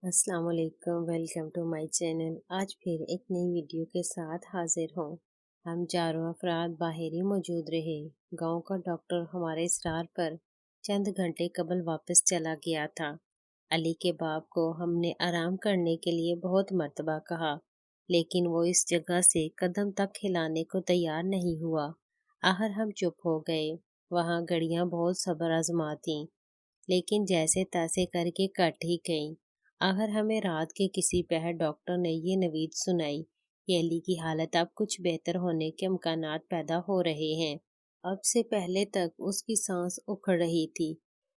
अस्सलाम वालेकुम, welcome to my channel. आज फिर एक नई वीडियो के साथ हाजिर हूँ। हम चारों अफराद बाहर ही मौजूद रहे। गांव का डॉक्टर हमारे इसरार पर चंद घंटे कबल वापस चला गया था। अली के बाप को हमने आराम करने के लिए बहुत मर्तबा कहा, लेकिन वो इस जगह से कदम तक हिलाने को तैयार नहीं हुआ। आखिर हम चुप हो गए। वहाँ घड़ियाँ बहुत सब्र आजमा थीं, लेकिन जैसे तैसे करके कट ही गईं। आखिर हमें रात के किसी पहर डॉक्टर ने ये नवीद सुनाई कि अली की हालत अब कुछ बेहतर होने के इम्कानात पैदा हो रहे हैं। अब से पहले तक उसकी सांस उखड़ रही थी,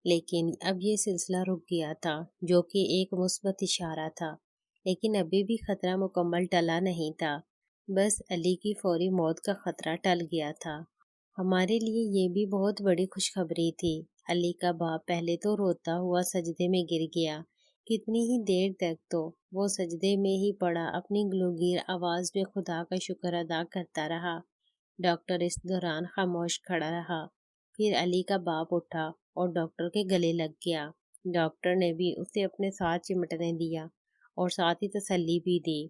लेकिन अब ये सिलसिला रुक गया था, जो कि एक मुस्बत इशारा था। लेकिन अभी भी खतरा मुकम्मल टला नहीं था। बस अली की फौरी मौत का खतरा टल गया था। हमारे लिए ये भी बहुत बड़ी खुशखबरी थी। अली का बाप पहले तो रोता हुआ सजदे में गिर गया। कितनी ही देर तक तो वो सजदे में ही पड़ा अपनी गलोगीर आवाज में खुदा का शुक्र अदा करता रहा। डॉक्टर इस दौरान खामोश खड़ा रहा। फिर अली का बाप उठा और डॉक्टर के गले लग गया। डॉक्टर ने भी उसे अपने साथ चिमटने दिया और साथ ही तसल्ली भी दी।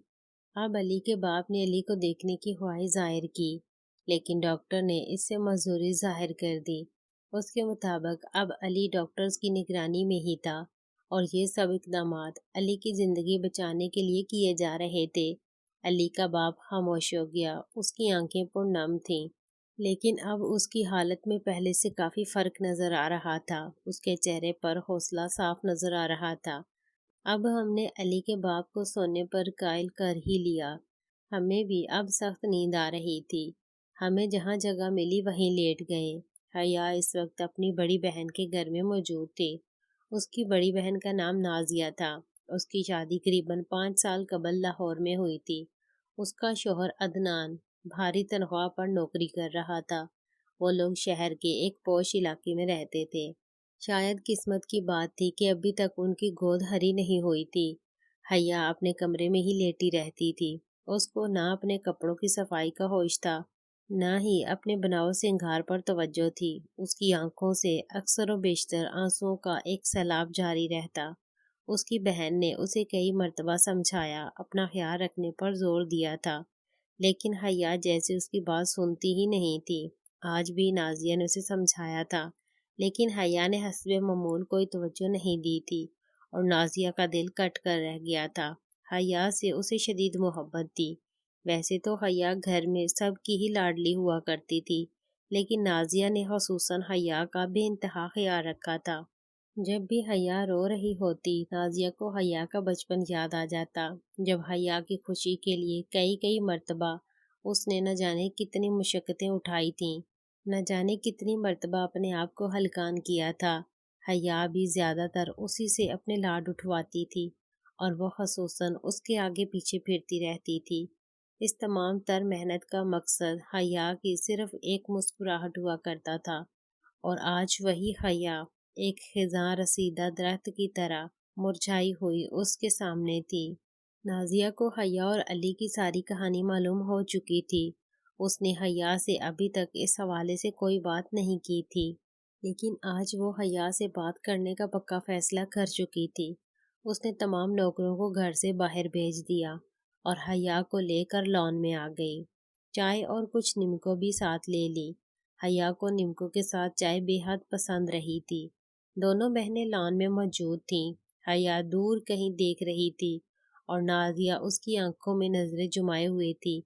अब अली के बाप ने अली को देखने की ख्वाहिश जाहिर की, लेकिन डॉक्टर ने इससे मजदूरी जाहिर कर दी। उसके मुताबिक अब अली डॉक्टर्स की निगरानी में ही था और ये सब इकदामात अली की जिंदगी बचाने के लिए किए जा रहे थे। अली का बाप खामोश हो गया। उसकी आंखें पुरनम थीं, लेकिन अब उसकी हालत में पहले से काफी फर्क नजर आ रहा था। उसके चेहरे पर हौसला साफ नजर आ रहा था। अब हमने अली के बाप को सोने पर कायल कर ही लिया। हमें भी अब सख्त नींद आ रही थी। हमें जहाँ जगह मिली वहीं लेट गए। हया इस वक्त अपनी बड़ी बहन के घर में मौजूद थी। उसकी बड़ी बहन का नाम नाजिया था। उसकी शादी करीबन 5 साल कबल लाहौर में हुई थी। उसका शोहर अदनान भारी तनख्वाह पर नौकरी कर रहा था। वो लोग शहर के एक पोश इलाके में रहते थे। शायद किस्मत की बात थी कि अभी तक उनकी गोद हरी नहीं हुई थी। हया अपने कमरे में ही लेटी रहती थी। उसको ना अपने कपड़ों की सफाई का होश था, ना ही अपने बनाव सिंगार पर तवज्जो थी। उसकी आंखों से अक्सर व बेशतर आंसुओं का एक सैलाब जारी रहता। उसकी बहन ने उसे कई मर्तबा समझाया, अपना ख्याल रखने पर जोर दिया था, लेकिन हया जैसे उसकी बात सुनती ही नहीं थी। आज भी नाजिया ने उसे समझाया था, लेकिन हया ने हस्बे मामूल कोई तवज्जो नहीं दी थी और नाजिया का दिल कट कर रह गया था। हया से उसे शदीद मोहब्बत थी। वैसे तो हया घर में सबकी ही लाडली हुआ करती थी, लेकिन नाजिया ने खसूसन हया का बेइंतहा ख्याल रखा था। जब भी हया रो रही होती, नाजिया को हया का बचपन याद आ जाता, जब हया की खुशी के लिए कई कई मर्तबा उसने न जाने कितनी मुशक्कतें उठाई थीं, न जाने कितनी मर्तबा अपने आप को हलकान किया था। हया भी ज्यादातर उसी से अपने लाड उठवाती थी और वो खसूसन उसके आगे पीछे फिरती रहती थी। इस तमाम तर मेहनत का मकसद हया की सिर्फ एक मुस्कुराहट हुआ करता था, और आज वही हया एक खिजां रसीदा दरख्त की तरह मुरझाई हुई उसके सामने थी। नाजिया को हया और अली की सारी कहानी मालूम हो चुकी थी। उसने हया से अभी तक इस हवाले से कोई बात नहीं की थी, लेकिन आज वो हया से बात करने का पक्का फैसला कर चुकी थी। उसने तमाम नौकरों को घर से बाहर भेज दिया और हया को लेकर लॉन में आ गई। चाय और कुछ निमको भी साथ ले ली। हया को निमको के साथ चाय बेहद पसंद रही थी। दोनों बहनें लॉन में मौजूद थीं। हया दूर कहीं देख रही थी और नाजिया उसकी आंखों में नजरें जुमाए हुए थी।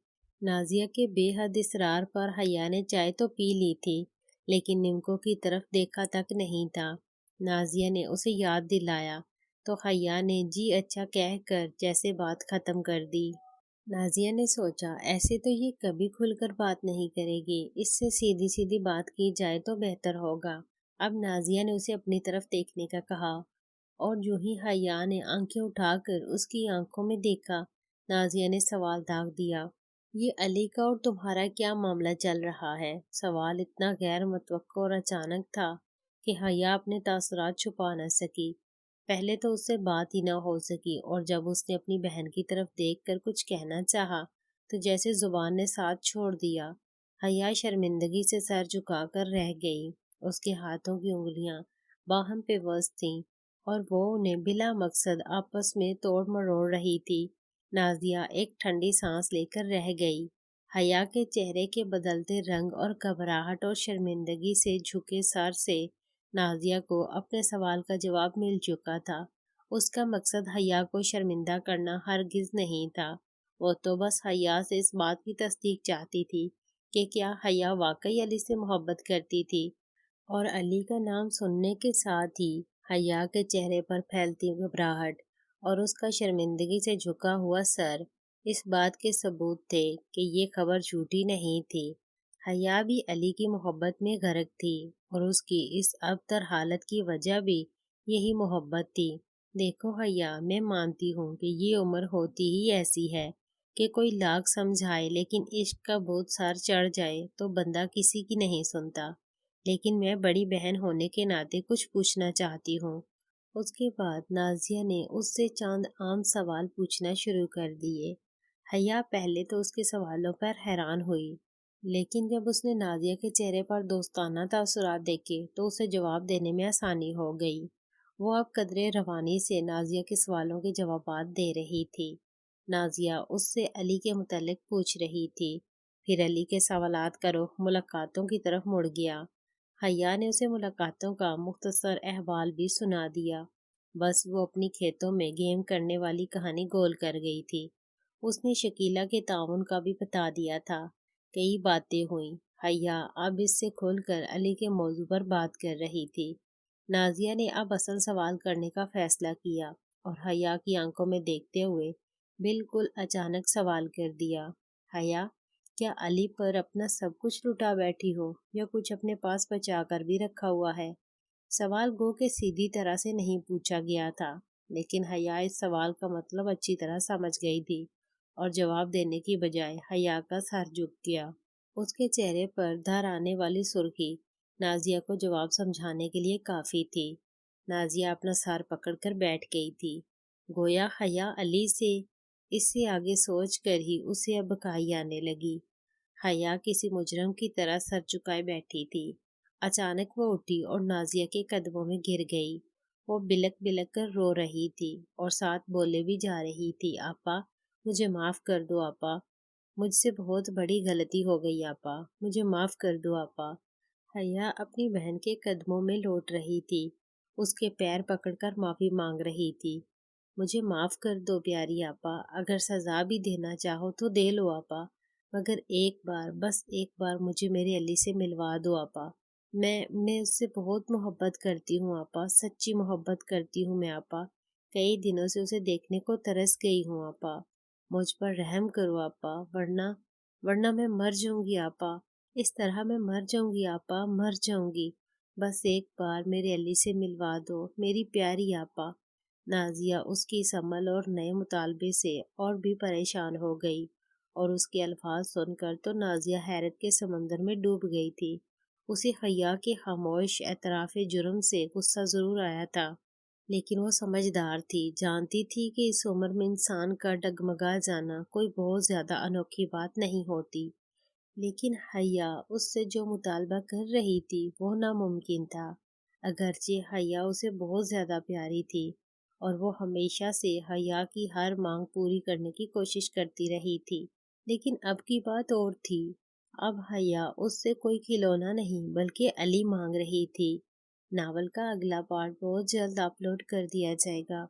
नाजिया के बेहद इसरार पर हया ने चाय तो पी ली थी, लेकिन निमको की तरफ देखा तक नहीं था। नाजिया ने उसे याद दिलाया तो हया ने जी अच्छा कहकर जैसे बात खत्म कर दी। नाजिया ने सोचा, ऐसे तो ये कभी खुलकर बात नहीं करेगी, इससे सीधी सीधी बात की जाए तो बेहतर होगा। अब नाजिया ने उसे अपनी तरफ देखने का कहा और जो ही हया ने आंखें उठाकर उसकी आंखों में देखा, नाजिया ने सवाल दाग दिया, ये अली का और तुम्हारा क्या मामला चल रहा है? सवाल इतना गैर मुतवक्को और अचानक था कि हया अपने तासुरात छुपा न सकी। पहले तो उससे बात ही न हो सकी, और जब उसने अपनी बहन की तरफ देखकर कुछ कहना चाहा तो जैसे जुबान ने साथ छोड़ दिया। हया शर्मिंदगी से सर झुकाकर रह गई। उसके हाथों की उंगलियां बाहम पे वस थीं اور وہ انہیں بلا مقصد آپس میں توڑ مروڑ رہی تھی۔ نازیہ ایک ٹھنڈی سانس لے کر رہ گئی۔ حیا کے چہرے کے بدلتے رنگ اور گھبراہٹ اور شرمندگی سے جھکے سر سے نازیہ کو اپنے سوال کا جواب مل چکا تھا۔ اس کا مقصد حیا کو شرمندہ کرنا ہرگز نہیں تھا۔ وہ تو بس حیا سے اس بات کی تصدیق چاہتی تھی کہ کیا حیا واقعی علی سے محبت کرتی تھی، اور علی کا نام سننے کے ساتھ ہی حیا کے چہرے پر پھیلتی گھبراہٹ اور اس کا شرمندگی سے جھکا ہوا سر اس بات کے ثبوت تھے کہ یہ خبر جھوٹی نہیں تھی۔ حیا بھی علی کی محبت میں غرق تھی، اور اس کی اس ابتر حالت کی وجہ بھی یہی محبت تھی۔ دیکھو حیا، میں مانتی ہوں کہ یہ عمر ہوتی ہی ایسی ہے کہ کوئی لاکھ سمجھائے لیکن عشق کا بھوت سر چڑھ جائے تو بندہ کسی کی نہیں سنتا، لیکن میں بڑی بہن ہونے کے ناطے کچھ پوچھنا چاہتی ہوں۔ اس کے بعد نازیہ نے اس سے چند عام سوال پوچھنا شروع کر دیے۔ حیا پہلے تو اس کے سوالوں پر حیران ہوئی، لیکن جب اس نے نازیہ کے چہرے پر دوستانہ تاثرات دیکھے تو اسے جواب دینے میں آسانی ہو گئی۔ وہ اب قدرے روانی سے نازیہ کے سوالوں کے جوابات دے رہی تھی۔ نازیہ اس سے علی کے متعلق پوچھ رہی تھی، پھر علی کے سوالات کا رخ ملاقاتوں کی طرف مڑ گیا۔ حیا نے اسے ملاقاتوں کا مختصر احوال بھی سنا دیا۔ بس وہ اپنی کھیتوں میں گیم کرنے والی کہانی گول کر گئی تھی۔ اس نے شکیلہ کے تعاون کا بھی بتا دیا تھا۔ کئی باتیں ہوئیں۔ حیا اب اس سے کھل کر علی کے موضوع پر بات کر رہی تھی۔ نازیہ نے اب اصل سوال کرنے کا فیصلہ کیا اور حیا کی آنکھوں میں دیکھتے ہوئے بالکل اچانک سوال کر دیا، حیا، کیا علی پر اپنا سب کچھ لٹا بیٹھی ہو یا کچھ اپنے پاس بچا کر بھی رکھا ہوا ہے؟ سوال گو کہ سیدھی طرح سے نہیں پوچھا گیا تھا، لیکن حیا اس سوال کا مطلب اچھی طرح سمجھ گئی تھی، اور جواب دینے کی بجائے حیا کا سر جھک گیا۔ اس کے چہرے پر دھر آنے والی سرخی نازیہ کو جواب سمجھانے کے لیے کافی تھی۔ نازیہ اپنا سر پکڑ کر بیٹھ گئی تھی، گویا حیا علی سے اس سے آگے سوچ کر ہی اسے اب بکائی آنے لگی۔ حیا کسی مجرم کی طرح سر چکائے بیٹھی تھی۔ اچانک وہ اٹھی اور نازیہ کے قدموں میں گر گئی۔ وہ بلک بلک کر رو رہی تھی اور ساتھ بولے بھی جا رہی تھی، آپا، مجھے معاف کر دو آپا، مجھ سے بہت بڑی غلطی ہو گئی آپا، مجھے معاف کر دو آپا۔ حیا اپنی بہن کے قدموں میں لوٹ رہی تھی، اس کے پیر پکڑ کر معافی مانگ رہی تھی۔ مجھے معاف کر دو پیاری آپا، اگر سزا بھی دینا چاہو تو دے لو آپا، مگر ایک بار، بس ایک بار مجھے میرے علی سے ملوا دو آپا۔ میں اس سے بہت محبت کرتی ہوں آپا، سچی محبت کرتی ہوں میں آپا، کئی دنوں سے اسے دیکھنے کو ترس گئی ہوں آپا، مجھ پر رحم کرو آپا، ورنہ میں مر جاؤں گی آپا، اس طرح میں مر جاؤں گی آپا، مر جاؤں گی، بس ایک بار میرے علی سے ملوا دو میری پیاری آپا۔ نازیہ اس کی اس عمل اور نئے مطالبے سے اور بھی پریشان ہو گئی، اور اس کے الفاظ سن کر تو نازیہ حیرت کے سمندر میں ڈوب گئی تھی۔ اسے حیا کے خاموش اعتراف جرم سے غصہ ضرور آیا تھا، لیکن وہ سمجھدار تھی، جانتی تھی کہ اس عمر میں انسان کا ڈگمگا جانا کوئی بہت زیادہ انوکھی بات نہیں ہوتی، لیکن حیا اس سے جو مطالبہ کر رہی تھی وہ ناممکن تھا۔ اگرچہ حیا اسے بہت زیادہ پیاری تھی، اور وہ ہمیشہ سے حیا کی ہر مانگ پوری کرنے کی کوشش کرتی رہی تھی، لیکن اب کی بات اور تھی۔ اب حیا اس سے کوئی کھلونا نہیں بلکہ علی مانگ رہی تھی۔ ناول کا اگلا پارٹ بہت جلد اپلوڈ کر دیا جائے گا۔